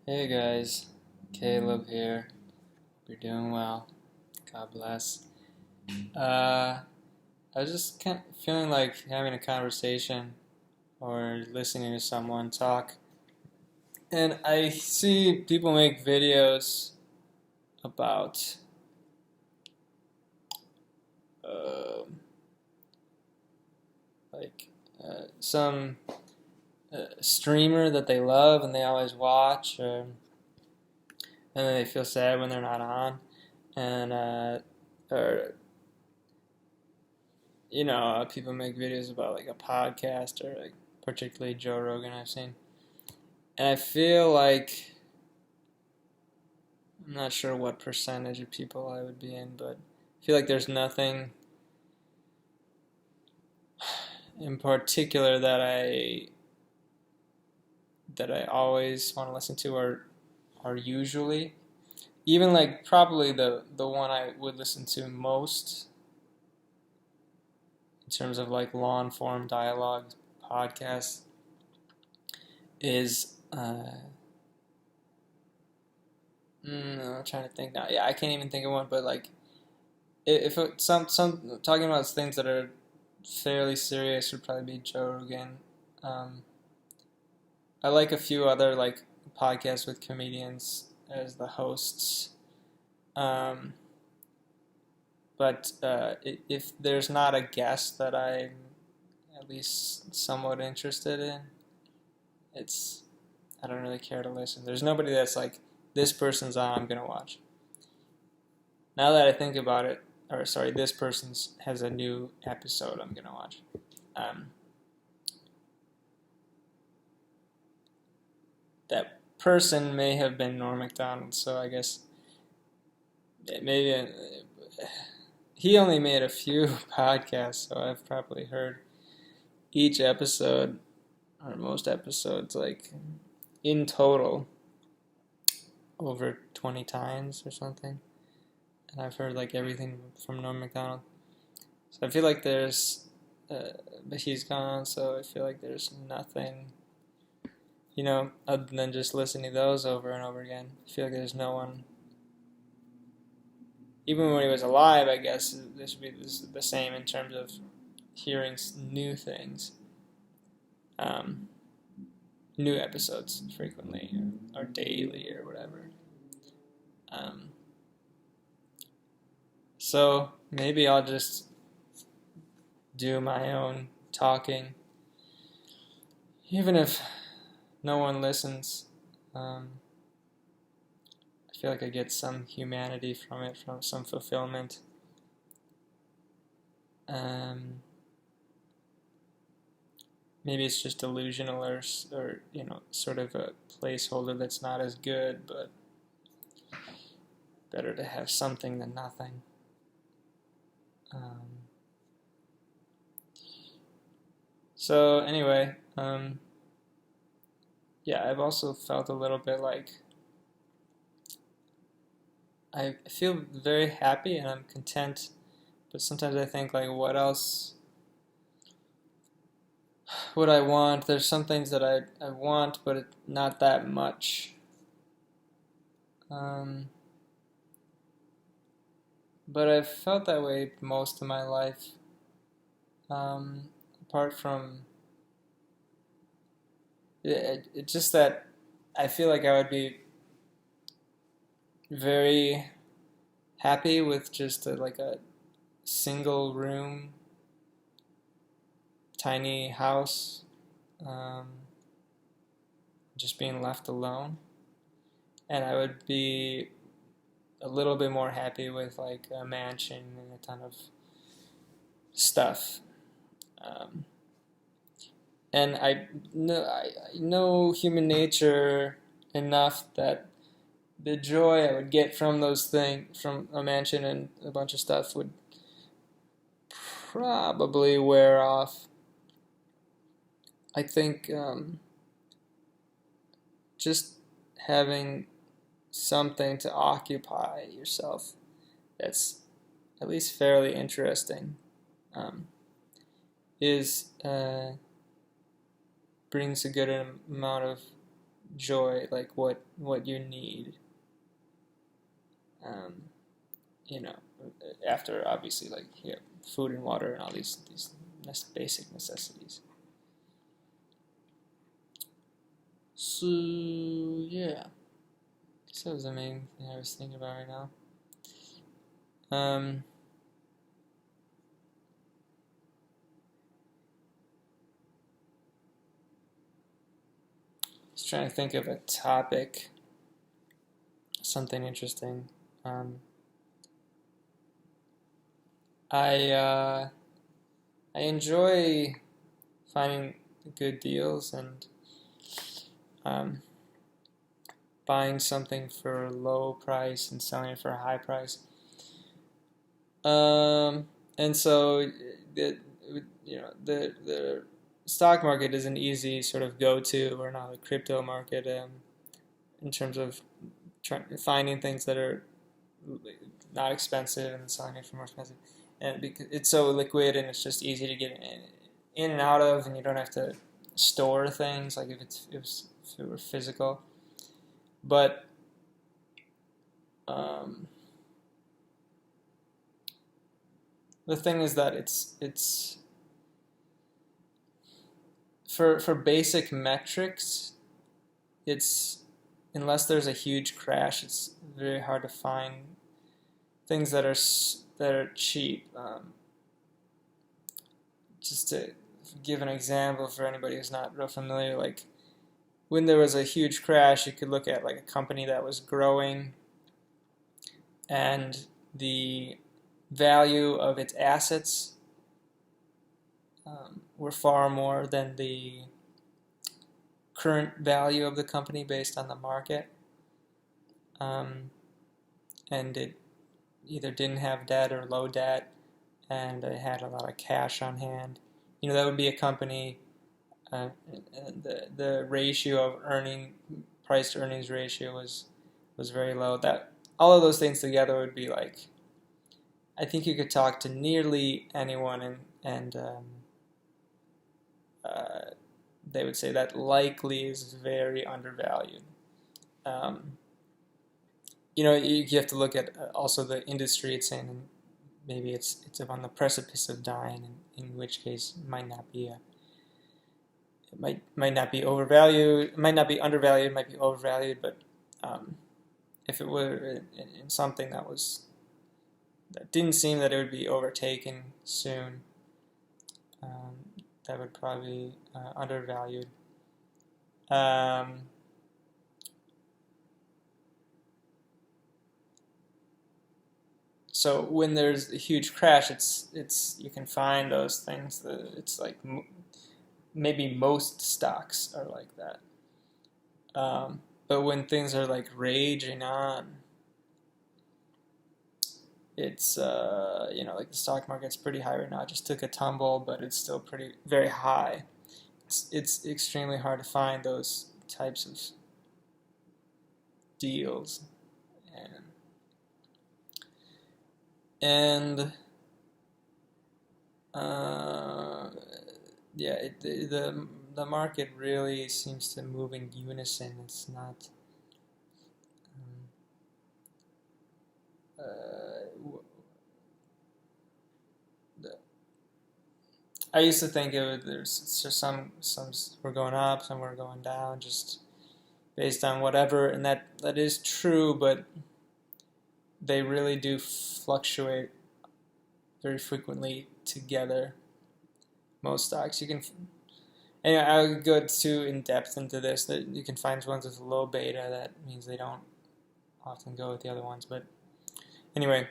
Hey guys, Caleb here. Hope you're doing well. God bless. I was just kind of feeling like having a conversation or listening to someone talk, and I see people make videos about uh, like some streamer that they love and they always watch, and then they feel sad when they're not on, and or people make videos about like a podcast or like particularly Joe Rogan I've seen. And I feel like I'm not sure what percentage of people I would be in, but I feel like there's nothing in particular that I always want to listen to or usually. Even like probably the one I would listen to most in terms of like long form dialogue podcasts is I'm trying to think now. Yeah, I can't even think of one, but like if some talking about things that are fairly serious would probably be Joe Rogan. Um, I like a few other like podcasts with comedians as the hosts. Um, but if there's not a guest that I'm at least somewhat interested in, it's I don't really care to listen. There's nobody that's like this person's on, I'm gonna watch. Now that I think about it, or sorry, this person's has a new episode I'm gonna watch. Um, that person may have been Norm Macdonald, so I guess maybe he only made a few podcasts, so I've probably heard each episode or most episodes like in total over 20 times or something, and I've heard like everything from Norm Macdonald. So I feel like but he's gone, so I feel like there's nothing, other than just listening to those over and over again. I feel like there's no one, even when he was alive, I guess this would be the same in terms of hearing new things, um, new episodes frequently or daily or whatever. Um, so maybe I'll just do my own talking, even if no one listens. I feel like I get some humanity from it, from some fulfillment. Um, Maybe it's just delusional or sort of a placeholder that's not as good, but better to have something than nothing. Um, so anyway, yeah, I've also felt a little bit like I feel very happy and I'm content, but sometimes I think like, what else would I want? There's some things that I want, but not that much. Um, but I've felt that way most of my life. Um, Apart from it's just that I feel like I would be very happy with just like a single room, tiny house, um, just being left alone, and I would be a little bit more happy with like a mansion and a ton of stuff. Um, and I know human nature enough that the joy I would get from those things, from a mansion and a bunch of stuff, would probably wear off. I think just having something to occupy yourself that's at least fairly interesting um, is brings a good amount of joy, like what you need. Um, you know, after obviously like food and water and all these basic necessities. So yeah, so that was the main thing I was thinking about right now. Um, just trying to think of a topic, something interesting. Um, I I enjoy finding good deals and um, buying something for a low price and selling it for a high price. And so the the stock market is an easy sort of go-to, or not the crypto market, in terms of finding things that are not expensive and selling it for more expensive, and because it's so liquid and it's just easy to get in and out of, and you don't have to store things like if it were physical. But um, the thing is that it's for basic metrics, it's unless there's a huge crash, it's very hard to find things that are cheap. Just to give an example for anybody who's not real familiar, like when there was a huge crash, you could look at like a company that was growing and the value of its assets were far more than the current value of the company based on the market. And it either didn't have debt or low debt, and it had a lot of cash on hand. That would be a company. The ratio of price to earnings ratio was very low. That all of those things together would be like, I think you could talk to nearly anyone and they would say that likely is very undervalued. Um, you have to look at also the industry it's in, and maybe it's on the precipice of dying, in which case it might not be might not be overvalued, it might not be undervalued, it might be overvalued, but if it were in something that didn't seem that it would be overtaken soon, that would probably be undervalued. So when there's a huge crash, it's you can find those things. It's like maybe most stocks are like that. But when things are like raging on, it's like the stock market's pretty high right now. It just took a tumble, but it's still pretty very high. It's extremely hard to find those types of deals, and yeah, the market really seems to move in unison. It's not. I used to think there's just some were going up, some were going down, just based on whatever, and that is true, but they really do fluctuate very frequently together. Most stocks you can. Anyway, I would go too in depth into this. That you can find ones with low beta. That means they don't often go with the other ones. But anyway,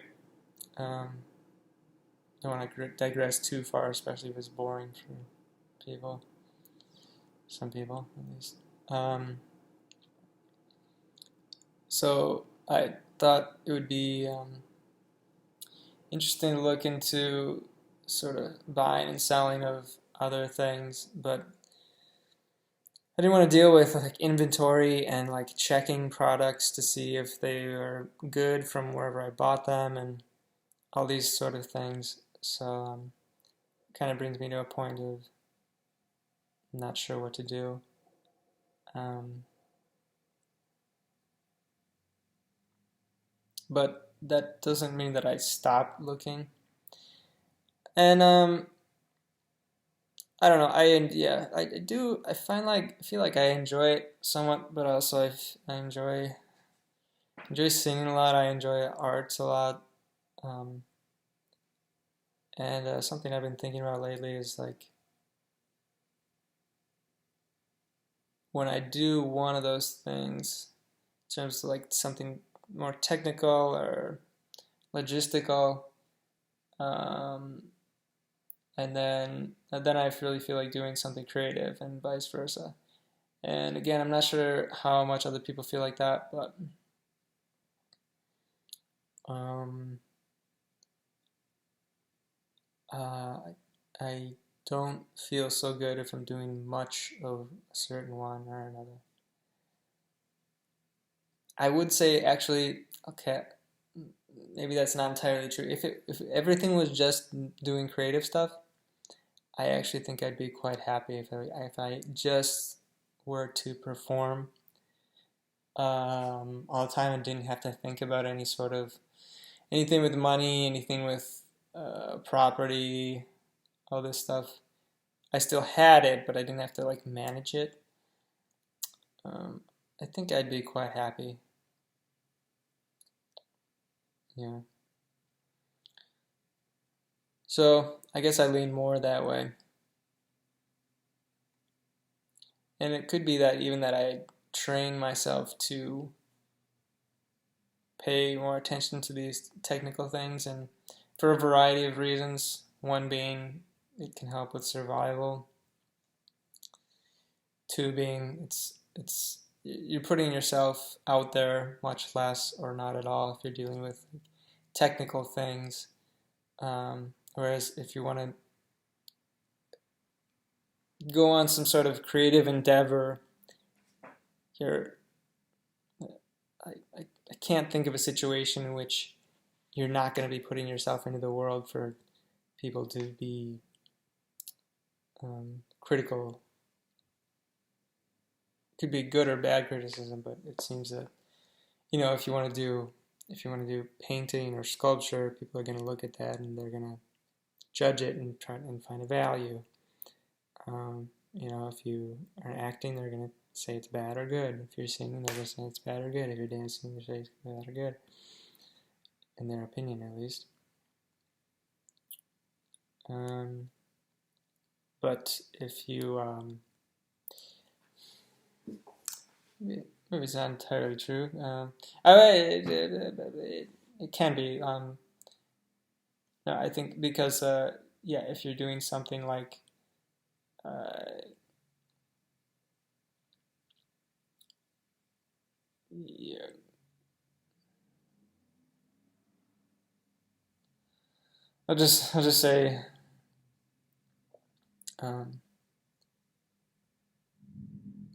don't want to digress too far, especially if it's boring for people. Some people, at least. So I thought it would be interesting to look into sort of buying and selling of other things, but I didn't want to deal with like inventory and like checking products to see if they are good from wherever I bought them and all these sort of things. So kind of brings me to a point of not sure what to do. but that doesn't mean that I stop looking. And I don't know. I do. I feel like I enjoy it somewhat, but also I enjoy singing a lot. I enjoy arts a lot. Um, and something I've been thinking about lately is like when I do one of those things, in terms of like something more technical or logistical, um, and then I really feel like doing something creative, and vice versa. And again, I'm not sure how much other people feel like that, but um, uh, I don't feel so good if I'm doing much of a certain one or another. I would say actually, okay, maybe that's not entirely true. If everything was just doing creative stuff, I actually think I'd be quite happy if I just were to perform all the time and didn't have to think about any sort of anything with money, anything with property, all this stuff. I still had it, but I didn't have to like manage it. Um, I think I'd be quite happy. Yeah. So I guess I lean more that way. And it could be that even that I train myself to pay more attention to these technical things, and for a variety of reasons. One being it can help with survival. Two being it's you're putting yourself out there much less or not at all if you're dealing with technical things. Whereas if you want to go on some sort of creative endeavor, you're I can't think of a situation in which you're not going to be putting yourself into the world for people to be critical. Could be good or bad criticism, but it seems that if you want to do painting or sculpture, people are going to look at that and they're going to judge it and try and find a value. If you are acting, they're going to say it's bad or good. If you're singing, they're going to say it's bad or good. If you're dancing, they're going to say it's bad or good, in their opinion at least. But if you maybe it's not entirely true. It can be. No, I think because yeah, if you're doing something like yeah, I'll just say um,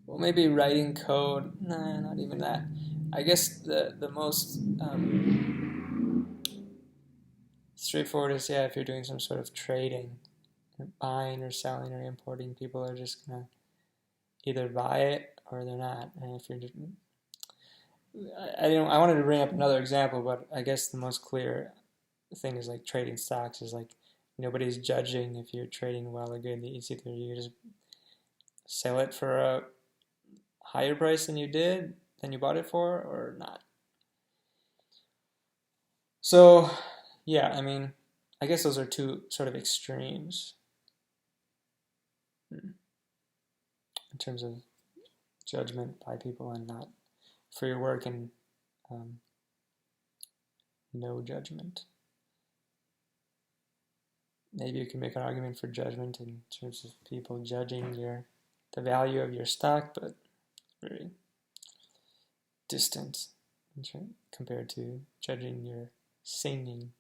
well, maybe writing code. Nah, not even that. I guess the most straightforward is, yeah, if you're doing some sort of trading, buying or selling or importing, people are just gonna either buy it or they're not. And if you're just, I wanted to bring up another example, but I guess the most clear thing is like trading stocks is like nobody's judging if you're trading well or good. It's either you just sell it for a higher price than you bought it for, or not. So, yeah, I mean, I guess those are two sort of extremes in terms of judgment by people and not for your work, and um, no judgment. Maybe you can make an argument for judgment in terms of people judging the value of your stock, but very distant compared to judging your singing,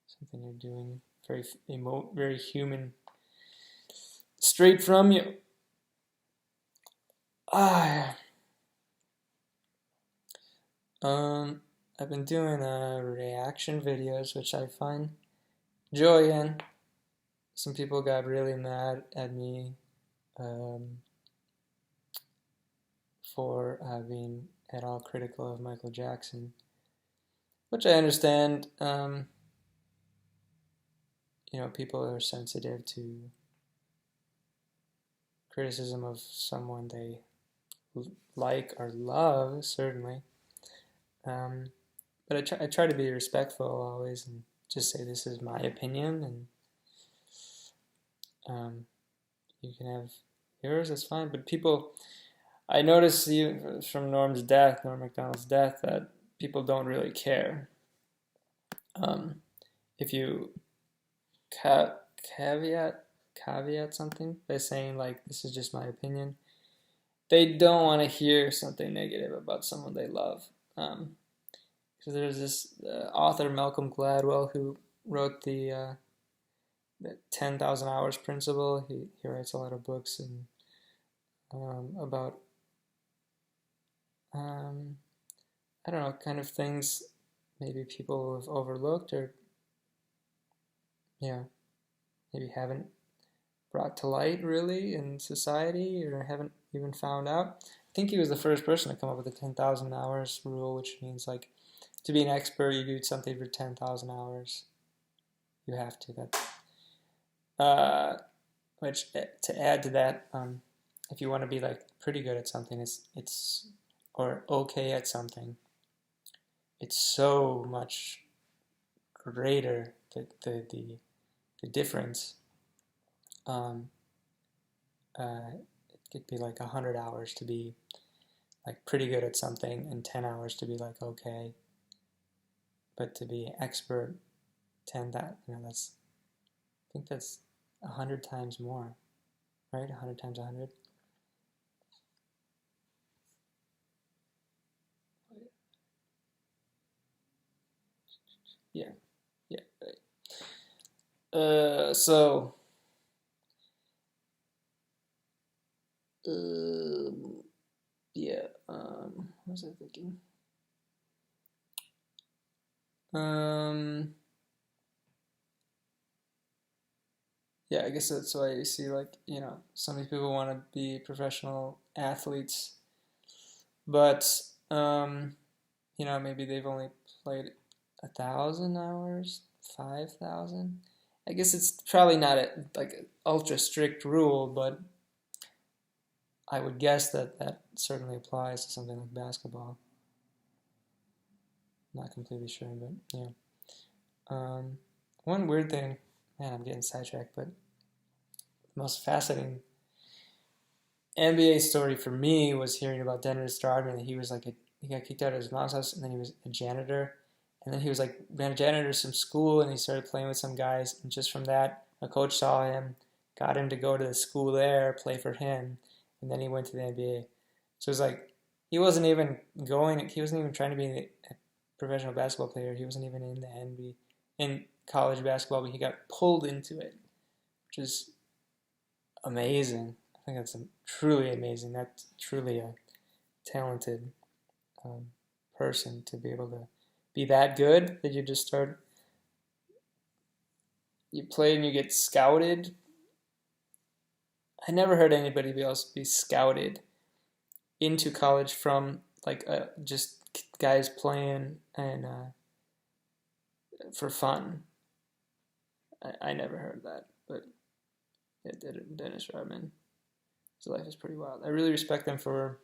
something you're doing very human, straight from you. Ah, I've been doing reaction videos, which I find joy in. Some people got really mad at me um, for being at all critical of Michael Jackson. which I understand. People are sensitive to criticism of someone they like or love, certainly. Um, but I try to be respectful always and just say this is my opinion, and um, you can have yours. That's fine. But people, I notice even from Norm Macdonald's death, that people don't really care. Um, if you ca- caveat caveat something by saying like this is just my opinion, they don't want to hear something negative about someone they love. Because there's this author Malcolm Gladwell who wrote the 10,000 hours principle. He writes a lot of books and about um, I don't know, kind of things maybe people have overlooked or yeah, maybe haven't brought to light really in society or haven't even found out. I think he was the first person to come up with the 10,000 hours rule, which means like to be an expert, you do something for 10,000 hours. You have to. Which to add to that, if you want to be like pretty good at something, it's or okay at something, it's so much greater the difference. Um, it could be like 100 hours to be like pretty good at something, and 10 hours to be like okay, but to be expert, that's I think that's 100 times more, right? 100 times 100. Yeah, yeah, right. So, um, yeah, what was I thinking? Um, yeah, I guess that's why you see, like, some of these people want to be professional athletes, but, maybe they've only played 1,000 hours, 5,000. I guess it's probably not like an ultra strict rule, but I would guess that that certainly applies to something like basketball. Not completely sure, but yeah. Um, One weird thing, man, I'm getting sidetracked, but the most fascinating NBA story for me was hearing about Dennis Rodman. That he got kicked out of his mom's house, and then he was a janitor, and then he was like ran a janitor to some school, and he started playing with some guys, and just from that, a coach saw him, got him to go to the school there, play for him, and then he went to the NBA. So it was like he wasn't even going. He wasn't even trying to be a professional basketball player. He wasn't even in the NBA in college basketball, but he got pulled into it, which is amazing. I think that's truly amazing. That's truly a talented um, person to be able to be that good that you just start. You play and you get scouted. I never heard anybody else be scouted into college from like just guys playing and for fun. I never heard that, but yeah, Dennis Rodman. His life is pretty wild. I really respect him for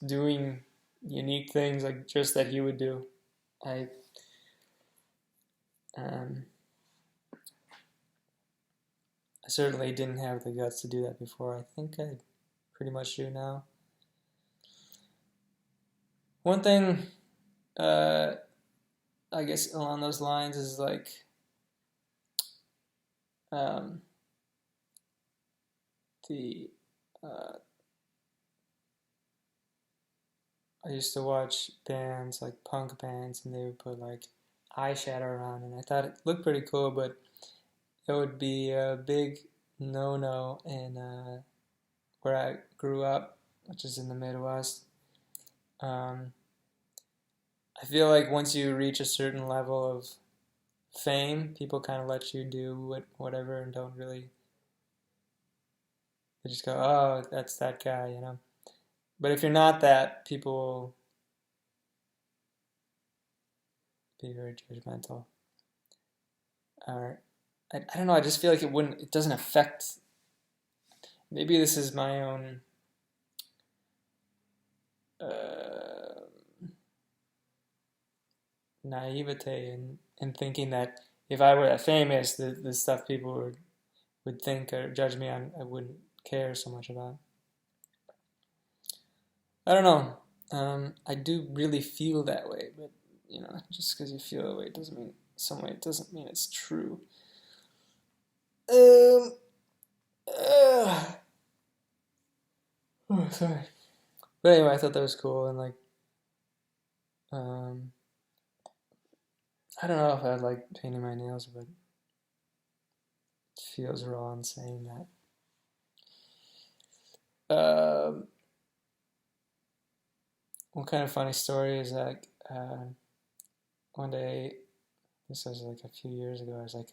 doing unique things like just that he would do. I um, I certainly didn't have the guts to do that before. I think I pretty much do now. One thing, uh, I guess along those lines is like um, the uh, I used to watch bands like punk bands, and they would put like eyeshadow on, and I thought it looked pretty cool, but it would be a big no-no in where I grew up, which is in the Midwest. Um, I feel like once you reach a certain level of fame, people kind of let you do whatever and don't really. They just go, "Oh, that's that guy." But if you're not that, be very judgmental. Or I don't know. I just feel like it doesn't affect. Maybe this is my own uh, naivete in thinking that if I were that famous, the stuff people would think or judge me on, I wouldn't care so much about. I don't know. I do really feel that way, but just because you feel that way doesn't mean some way it doesn't mean it's true. Um. Oh, sorry. But anyway, I thought that was cool, and like, um, I don't know if I'd like painting my nails, but it feels wrong saying that. One kind of funny story is like, one day, this was like a few years ago, I was like,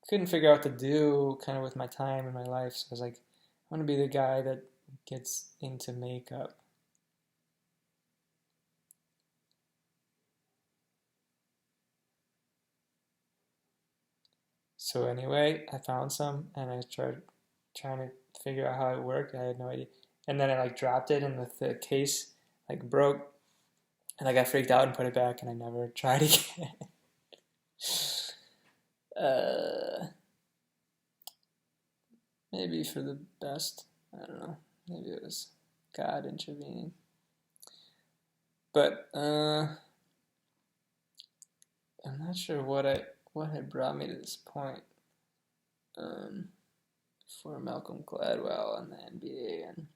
couldn't figure out what to do kind of with my time and my life, so I was like, I want to be the guy that gets into makeup. So anyway, I found some and I tried trying to figure out how it worked. I had no idea. And then I like dropped it and the case like broke and I got freaked out and put it back and I never tried again. uh, Maybe for the best. I don't know. Maybe it was God intervening. But I'm not sure what had brought me to this point. For Malcolm Gladwell and the NBA and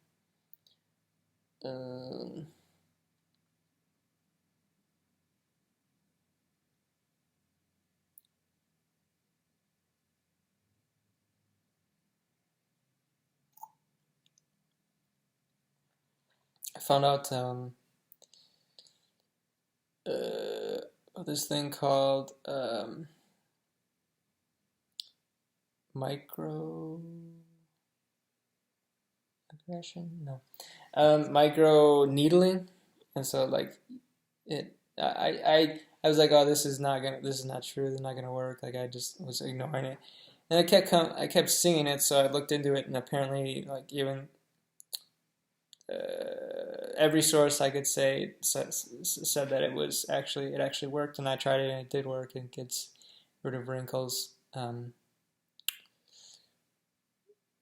I found out this thing called microaggression. No, microneedling, and so like it. I was like, oh, this is not true. This is not gonna work. Like I just was ignoring it, and I kept seeing it. So I looked into it, and apparently, like even every source I could say said that it actually worked, and I tried it and it did work. It gets rid of wrinkles.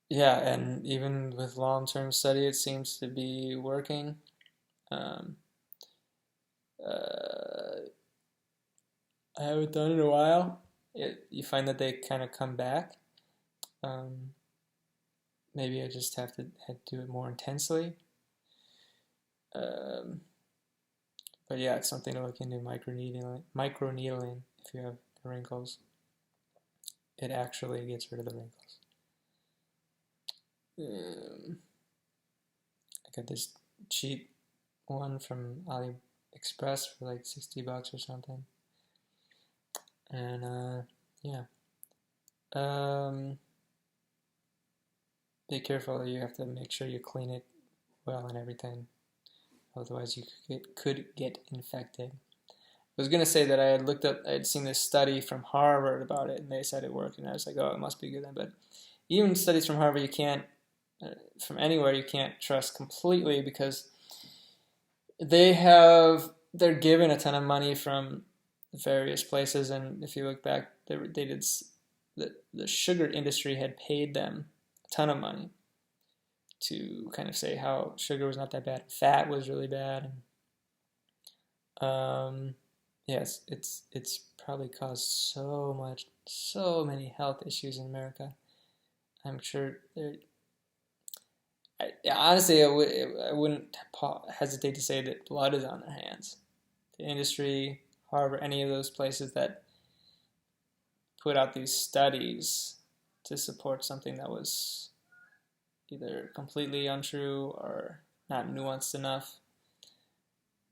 Yeah, and even with long-term study, it seems to be working. Um, uh, I haven't done it in a while. You find that they kind of come back. Um, Maybe I just have to do it more intensely. Um, but yeah, it's something to look into, microneedling. Microneedling, if you have wrinkles, it actually gets rid of the wrinkles. I got this cheap one from AliExpress for like $60 or something, and yeah. Be careful. You have to make sure you clean it well and everything. Otherwise, you could get infected. I was gonna say that I had seen this study from Harvard about it, and they said it worked, and I was like, oh, it must be good then. But even studies from Harvard, you can't, from anywhere, you can't trust completely because they're given a ton of money from various places, and if you look back, they did the sugar industry had paid them a ton of money to kind of say how sugar was not that bad, fat was really bad, and yes, it's probably caused so many health issues in America. I'm sure there. Honestly, I wouldn't hesitate to say that blood is on their hands. The industry, Harvard, any of those places that put out these studies to support something that was either completely untrue or not nuanced enough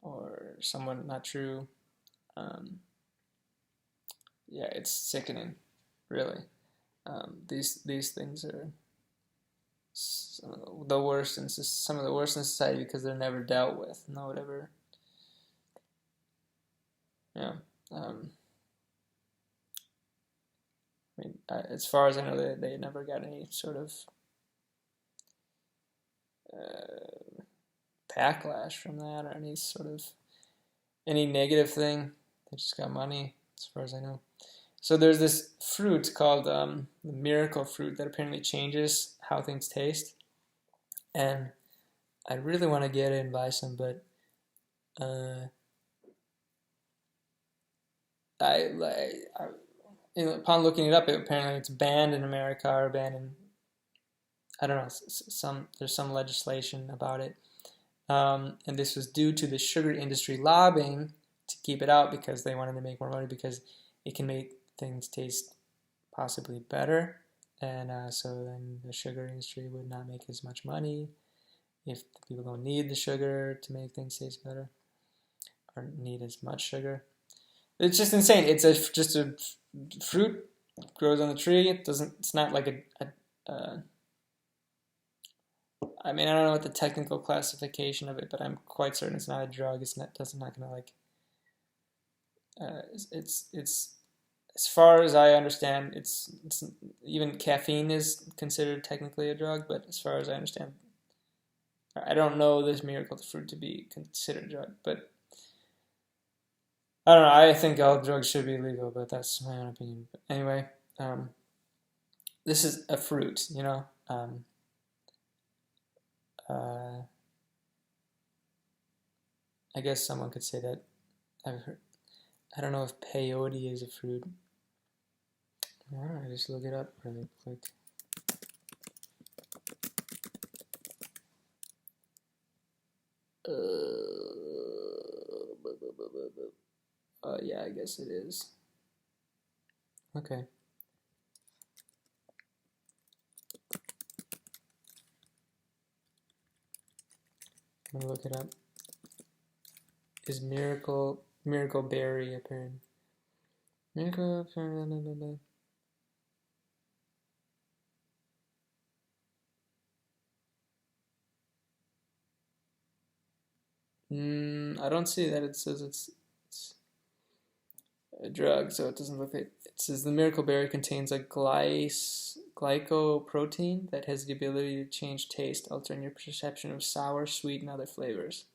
or somewhat not true. Yeah, it's sickening, really. These things are the worst in some of the worst in society because they're never dealt with. No one ever Yeah. I mean, as far as I know, they never got any sort of uh, backlash from that or any sort of any negative thing. They just got money, as far as I know. So there's this fruit called the miracle fruit that apparently changes how things taste, and I really want to get it and buy some, but uh, I upon looking it up, apparently it's banned in America or banned in I don't know there's some legislation about it, and this was due to the sugar industry lobbying to keep it out because they wanted to make more money because it can make things taste possibly better, and so then the sugar industry would not make as much money if the people don't need the sugar to make things taste better or need as much sugar. It's just insane. It's just a fruit grows on the tree. It doesn't. It's not like I mean, I don't know what the technical classification of it, but I'm quite certain it's not a drug. It's not. Doesn't not gonna like. It's as far as I understand, it's even caffeine is considered technically a drug, but as far as I understand, I don't know this miracle fruit to be considered a drug, but I don't know. I think all drugs should be legal, but that's my own opinion. But anyway, um, this is a fruit, you know. Uh, I guess someone could say that. I've heard. I don't know if peyote is a fruit. All right, just look it up really quick. Yeah, I guess it is. Okay. I'm gonna look it up. Is miracle berry apparent? Miracle. I don't see that it says it's a drug, so it doesn't look like it says the miracle berry contains a glycoprotein that has the ability to change taste, altering your perception of sour, sweet, and other flavors.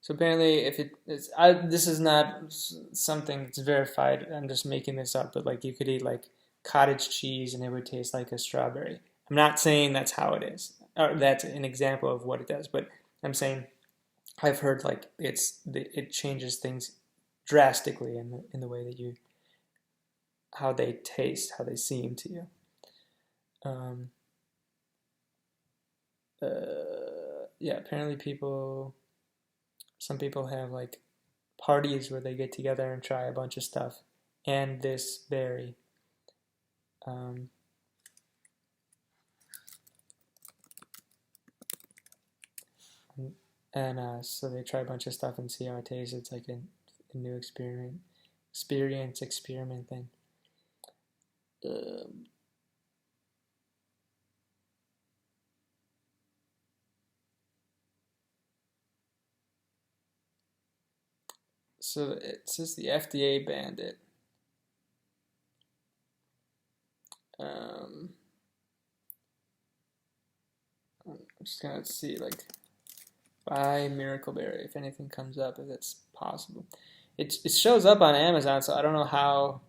So apparently, if this is not something that's verified. I'm just making this up, but like you could eat like cottage cheese and it would taste like a strawberry. I'm not saying that's how it is, or that's an example of what it does, but I'm saying I've heard like it changes things drastically in the way that you how they taste, how they seem to you. Um, yeah, apparently some people have like parties where they get together and try a bunch of stuff, and this berry. Um, and so they try a bunch of stuff and see how it tastes. It's like a new experiment thing. Um, so it says the FDA banned it. Um, I'm just gonna see like buy Miracle Berry if anything comes up if it's possible. It shows up on Amazon, so I don't know how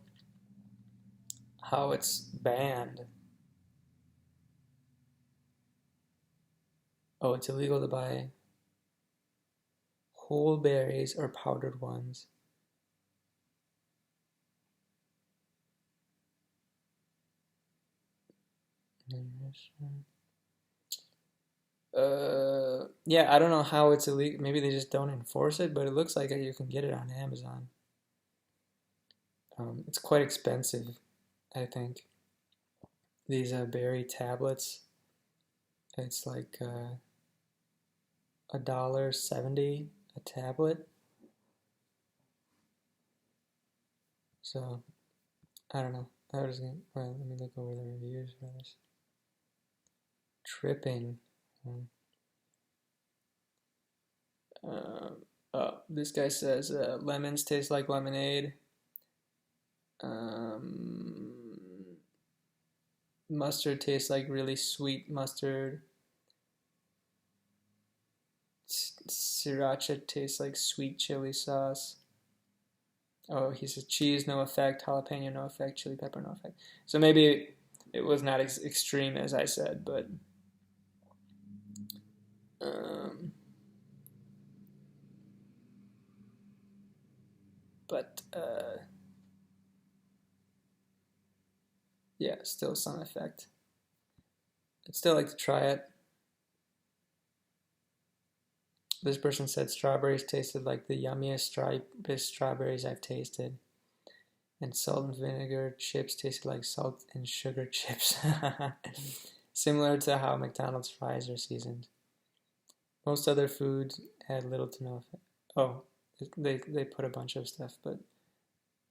it's banned. Oh, it's illegal to buy whole berries or powdered ones. Yeah, I don't know how it's illegal. Maybe they just don't enforce it, but it looks like you can get it on Amazon. It's quite expensive, I think. These berry tablets, it's like $1.70 a tablet. So I don't know. Well, let me look over the reviews for this. Tripping. Um, This guy says lemons taste like lemonade. Um, Mustard tastes like really sweet mustard. Sriracha tastes like sweet chili sauce. Oh, he says cheese, no effect. Jalapeno, no effect. Chili pepper, no effect. So maybe it was not as extreme as I said, but um, but yeah, still some effect. I'd still like to try it. This person said strawberries tasted like the yummiest, stripest strawberries I've tasted. And salt and vinegar chips tasted like salt and sugar chips. Similar to how McDonald's fries are seasoned. Most other foods had little to no effect. Oh, they put a bunch of stuff, but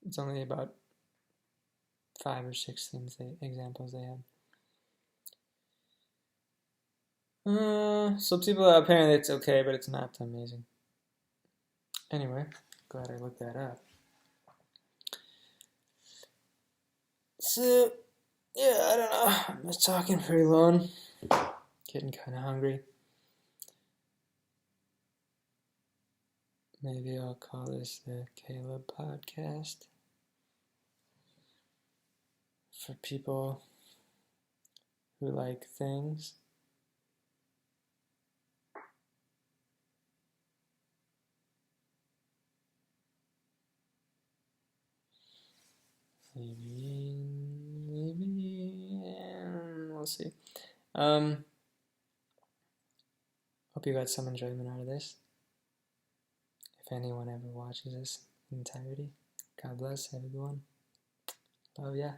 it's only about 5 or 6 things examples they had. So people apparently it's okay, but it's not amazing. Anyway, glad I looked that up. So yeah, I don't know. I'm just talking pretty long. Getting kind of hungry. Maybe I'll call this the Caleb podcast for people who like things. Maybe we'll see. Hope you got some enjoyment out of this. If anyone ever watches this in entirety, God bless everyone. Love ya.